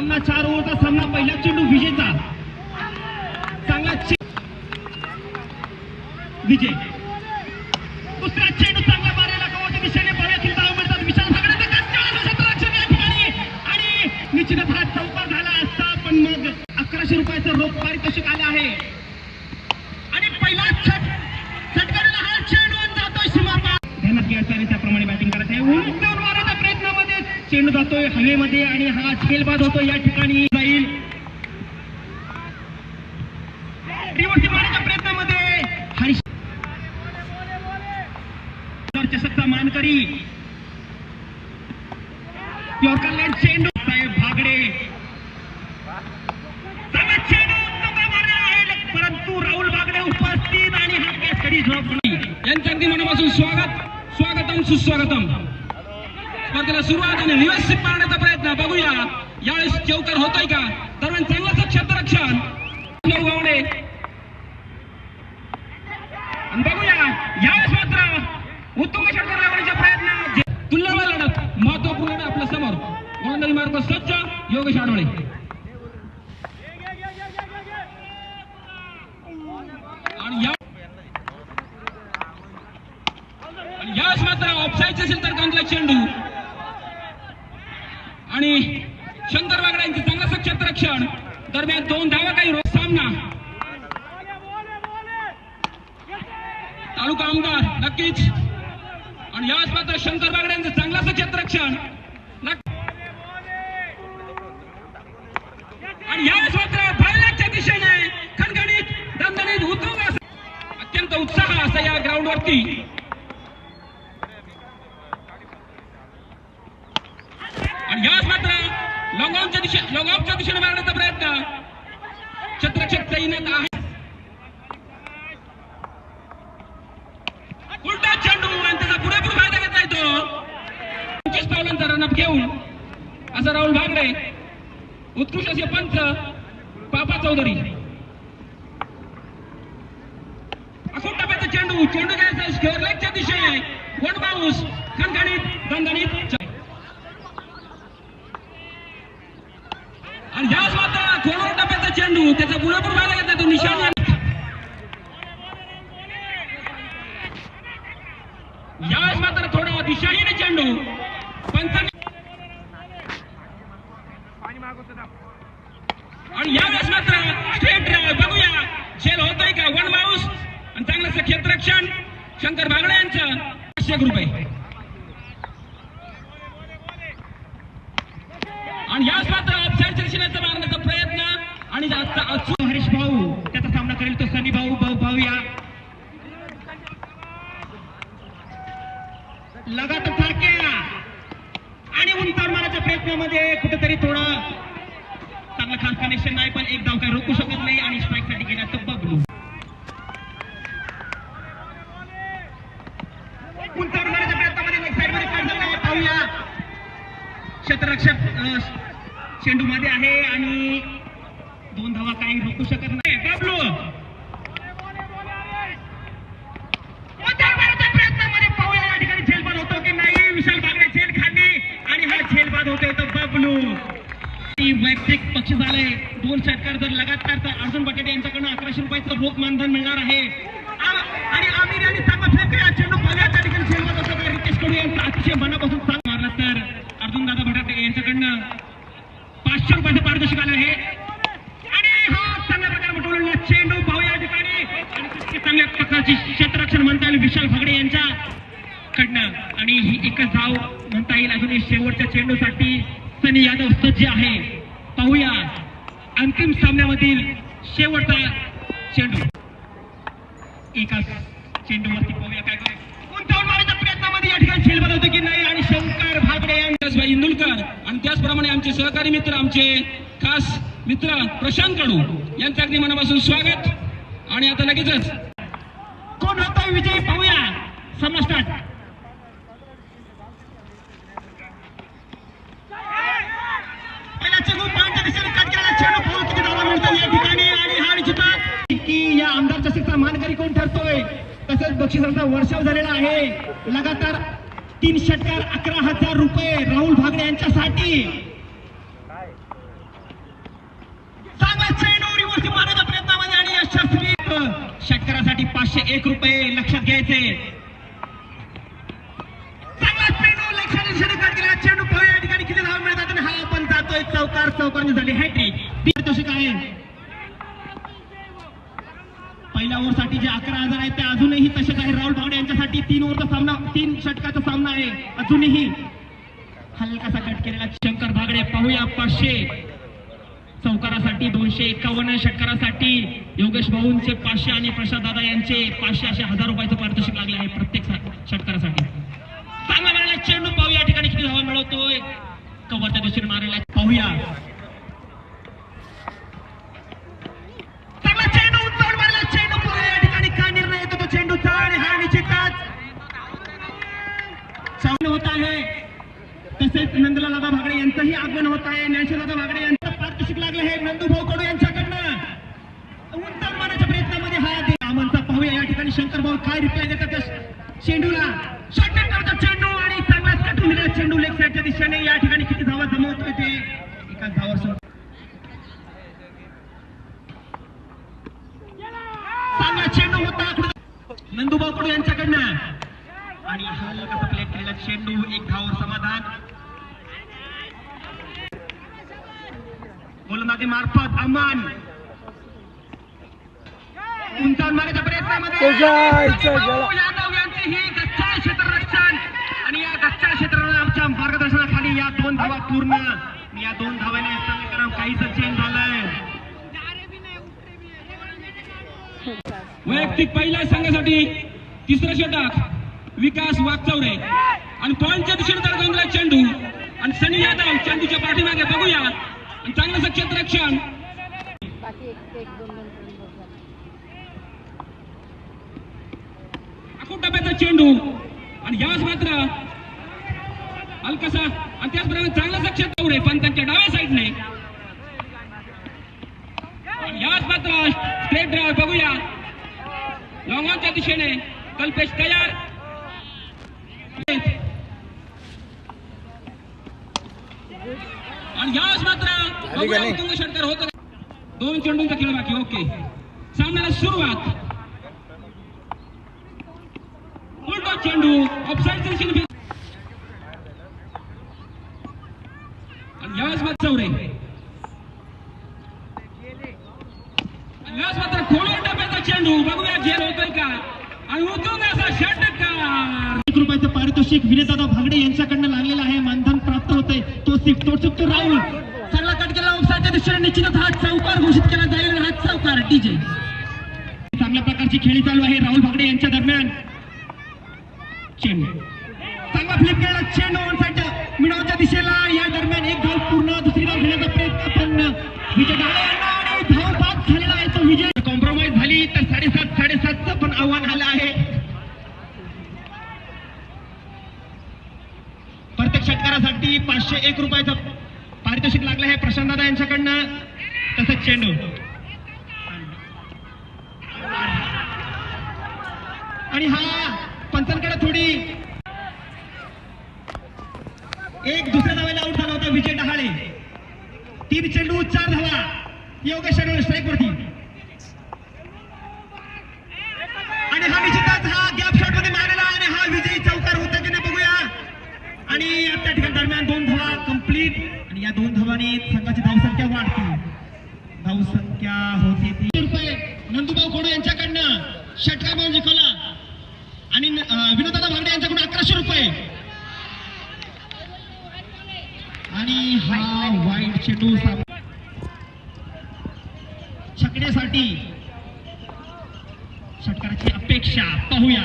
सामना 4 ओव्हरचा सामना पहिला चेंडू विजेचा चांगला विजय दुसरा चेंडू चांगला मारायला कवरच्या दिशेने बऱ्याच धावा मिळतात विशाल भागडे क्षेत्ररक्षण या ठिकाणी आणि निश्चितच हा चौकार झाला असता पण मग 1100 रुपयाचं रोख पारितोषिक आलं आहे आणि पहिला षटकाराला हा चेंडू जातोय सीमापार ध्यानात घ्यायचं आणि त्याप्रमाणे बॅटिंग करायचं आहे उलटून मारण्याच्या प्रयत्नामध्ये चेंडू जातोय हवेमध्ये आणि हा झेलबाद होतो या ठिकाणी जाईल रिव्हर्स मारण्याच्या प्रयत्नामध्ये हरीश चषकचा मानकरी यॉर्कर चेंडू साहेब भागडे परंतु राहुल भागडे उपस्थित आणि हा कॅच कधी ड्रॉप यांच्या अगदी मनापासून स्वागतम सुस्वागतम स्पर्धेला सुरुवात आणि रिव्हर्स मारण्याचा प्रयत्न बघूया यावेळेस चौकार होतोय का दरम्यान चांगलं क्षेत्ररक्षण गावडे आणि बघूया यावेळेस मात्र उत्तुंग षटकार लावण्याचा प्रयत्न तुल्यबळ लढत महत्वपूर्ण आपल्या समोर गोलंदाजी मार्ग सज्ज योगेश आडवळे आणि यावेळेस मात्र ऑफसाईडचे असेल तर चांगला चेंडू आणि शंकर वागडे यांचे चांगलं क्षेत्ररक्षण दरम्यान 2 धावा काही रोज सामना तालुका आमदार नक्कीच आणि यावेळेस मात्र शंकर बागडे यांचं चांगलं क्षेत्ररक्षण आणि यावेळेस मात्र भाईलाच्या दिशेने खणखणीत दणदणीत उत्तुंग अत्यंत उत्साह असा या ग्राउंडवरती आणि यावेळेस मात्र लॉंगऑफच्या दिशेने मारण्याचा प्रयत्न क्षेत्ररक्षक तैनात आहे उलटा चेंडू आणि त्याचा पुरेपूर फायदा घेता येतो 25 पावलांचा रनअप घेऊन असं राहुल भागडे उत्कृष्ट असे पंच पापा चौधरी अखोट टप्प्याचा चेंडू घ्यायचा स्क्वेअर लेगच्या दिशेने वन बाउन्स खणखणीत दणदणीत आणि याच मात्र खोलवर टप्प्याचा चेंडू त्याचा पुरेपूर फायदा घेता येतो निशाण यावेळेस मात्र थोडा दिशाहीन चेंडू आणि यावेळेस मात्र स्ट्रेट ड्राइव्ह बघूया झेल होतोय का वन बाउन्स आणि चांगलं क्षेत्ररक्षण शंकर भागडे यांचं 500 रुपये आणि यावेळेस मात्र ऑफसाईडच्या दिशेने मारण्याचा प्रयत्न आणि हरीश भाऊ त्याचा सामना करेल तो सनी भाऊ या लगातार फारक्या आणि उंचावर मारण्याच्या प्रयत्नामध्ये कुठेतरी थोडं चांगला खास कनेक्शन नाही पण एक धाव काय रोखू शकत नाही आणि स्ट्राईक साठी गेला तो बबलू उंचावर मारण्याच्या प्रयत्नामध्ये लेग साइड मध्ये काय झालं पाहूया क्षेत्ररक्षक चेंडू मध्ये आहे आणि 2 धावा काही रोखू शकत नाही बबलू विशाल भागडे झेल खाली आणि हा झेलबाद होतोय तो बबलू वैयक्तिक पक्ष झालंय 2 षटकार जर लगातार तर अर्जुन बटाटे यांच्याकडून 1100 रुपयाचं रोख मानधन मिळणार आहे आणि आमिर यांनी चांगला फेक चेंडू पाल्याच्या ठिकाणी झेलबाद होतो रितेश कडू यांचा अतिशय मनापासून चांगला मारला तर अर्जुन दादा बटाटे यांच्याकडनं 500 रुपयाचं पारितोषिक आलं आहे आणि हा चांगल्या प्रकारे मोठवलेला चेंडू भाऊ या ठिकाणी आणि चांगल्या प्रकारची क्षेत्ररक्षण म्हणता येईल विशाल भागडे यांच्या कडनं आणि ही एकच धाव म्हणता येईल अजून शेवटच्या चेंडूसाठी सनी यादव सज्ज आहे पाहूया अंतिम सामन्यामधील शेवटचा चेंडू एकाच चेंडूवरती पाहूया काय कोणत्या मारण्याच्या प्रयत्नामध्ये या ठिकाणी झेलबाद होतो की नाही आणि शंकर भागडे यांच्यासभाई इंदुलकर आणि त्याचप्रमाणे आमचे सहकारी मित्र आमचे खास मित्र प्रशांत कडू यांचं अगदी मनापासून स्वागत आणि आता लगेचच कोण होता विजयी पाहूया सामना स्टार्ट आमदार चषकचा मानकरी कोण ठरतोय तसेच बक्षिसांचा वर्षाव झालेला आहे लगातार 3 षटकार 11,000 रुपये राहुल भागडे यांच्यासाठी यशस्वी षटकारासाठी 501 रुपये लक्षात घ्यायचे. चांगला चेंडू लक्षात षटकार केला. चेंडू पाहूया या ठिकाणी किती धावा मिळतात आणि हा पण जातोय चौकारने झाली हॅट्रिक. पारितोषिक आहे पहिल्या ओव्हरसाठी जे 11,000 आहेत ते अजूनही तसेच आहे. राहुल भागडे यांच्यासाठी 3 ओव्हरचा सामना 3 षटकाचा सामना आहे. अजूनही हलकासा कट केलेला शंकर भागडे. पाहूया 500 चौकारासाठी 251 षटकारासाठी योगेश भाऊंचे 500 आणि प्रसाद दादा यांचे 500 असे 1000 रुपयाचं पारितोषिक लागले आहे प्रत्येक षटकारासाठी. चांगला मारलेला चेंडू पाहूया या ठिकाणी किती धावा मिळवतोय. कव्हरच्या दिशेने मारलेला पाहूया. चांगला चेंडू उचलून मारलेला चेंडू पाहूया या ठिकाणी काय निर्णय येतो तो चेंडूचा आणि हा निश्चितच सामना होत आहे. तसेच नंदलाल दादा भागडे यांचंही आगमन होत आहे. ज्ञानेश्वर दादा भागडे यांचं पारितोषिक लागलं आहे नंदूभाऊ कडू यांच्याकडनं. उंचावून मारण्याच्या प्रयत्नामध्ये हा आमंचा पाहूया या ठिकाणी शंकर भाऊ काय रिप्लाय देतात त्या चेंडूला. शॉर्टकटचा चेंडू आणि चांगलाच कटून दिलेला चेंडू लेग साईडच्या दिशेने. या ठिकाणी किती धावा जमवतोय ते एकाच धावावर चांगला चेंडू होता नंदूभाऊ कडू यांच्याकडनं आणि हलकासा प्लेट केलेला चेंडू एक धावावर समाधान. गोलंदाजी मार्फत अमन उंचावून मारण्याच्या प्रयत्नामध्ये यादव यांचे ही गच्चा क्षेत्ररक्षण आणि या गच्चा क्षेत्ररक्षणाच्या मार्गदर्शनाखाली या 2 धावा पूर्ण. या 2 धावाने समीकरण काहीच चेंज झालंय. वैयक्तिक पहिल्या संघासाठी तिसरं षटक विकास वागचौरे आणि पॉईंटच्या दिशेने तडकावून चेंडू आणि सनी यादव चेंडूच्या पाठीमागे बघूया आणि चांगलं क्षेत्ररक्षण. आखूड टप्प्याचा चेंडू आणि यावेळेस मात्र हलकासा आणि त्याचप्रमाणे चांगला क्षेत्र पण त्यांच्या डाव्या साईडने यावेळेस मात्र स्ट्रेट ड्राइव्ह बघूया लॉंग ऑनच्या दिशेने कल्पेश तयार. आणि यावेळेस मात्र षटकार होत 2 चेंडूंचा खेळ बाकी. ओके सामन्याला सुरुवात. उलटा चेंडू ऑफसाईडच्या दिशेने आणि यावेळेस मात्र चौरे यावेळेस मात्र खोलवर टप्प्याचा चेंडू बघूया झेल होतोय का आणि उतरून असा षटकार. 1 रुपयाचं पारितोषिक विनयदादा भागडे यांच्याकडनं लागलेलं आहे. मानधन प्राप्त होतंय. तो चुकतो राहुल चांगला कट केला ऑफसाईडच्या दिशेने. निश्चितच हा चौकार घोषित केला जाईल. हा चौकार डीजे चांगल्या प्रकारची खेळी चालू आहे राहुल भागडे यांच्या दरम्यान. चेंडू चांगला फ्लिप केला चेंडू ऑनसाईड मिडॉनच्या दिशेला. या दरम्यान एक धाव पूर्ण दुसरी धाव घेण्याचा प्रयत्न पण विजय डाळे आणि धाव बाद झालेला आहे. तो विजय कॉम्प्रोमाइज झाली तर 7.5 पण आव्हान आलं आहे. प्रत्येक षटकारासाठी 501 रुपयाचं पारितोषिक लागलं आहे प्रशांत दादा यांच्याकडनं. तसंच चेंडू आणि हा पंचांकडे थोडी एक दुसऱ्या धावेला आउट झाला होता विजय डहाळे. 3 चेंडू 4 धावा. योगेश स्ट्राईक वरती आणि हा निश्चितच हा गॅप शॉट मध्ये मारलेला आणि हा विजयी चौकार होता की नाही बघूया. आणि त्या ठिकाणी दरम्यान 2 धावा कंप्लीट आणि या 2 धावांनी संघाची धावसंख्या वाढते. धावसंख्या होती 3 रुपये नंदूभाऊ खोडू यांच्याकडनं षटकार म्हणून जिंकवला आणि विनोदादा भागडे यांच्याकडून 1100 रुपये आणि हा वाईट चेंडू छकड्यासाठी षटकाराची अपेक्षा पाहूया.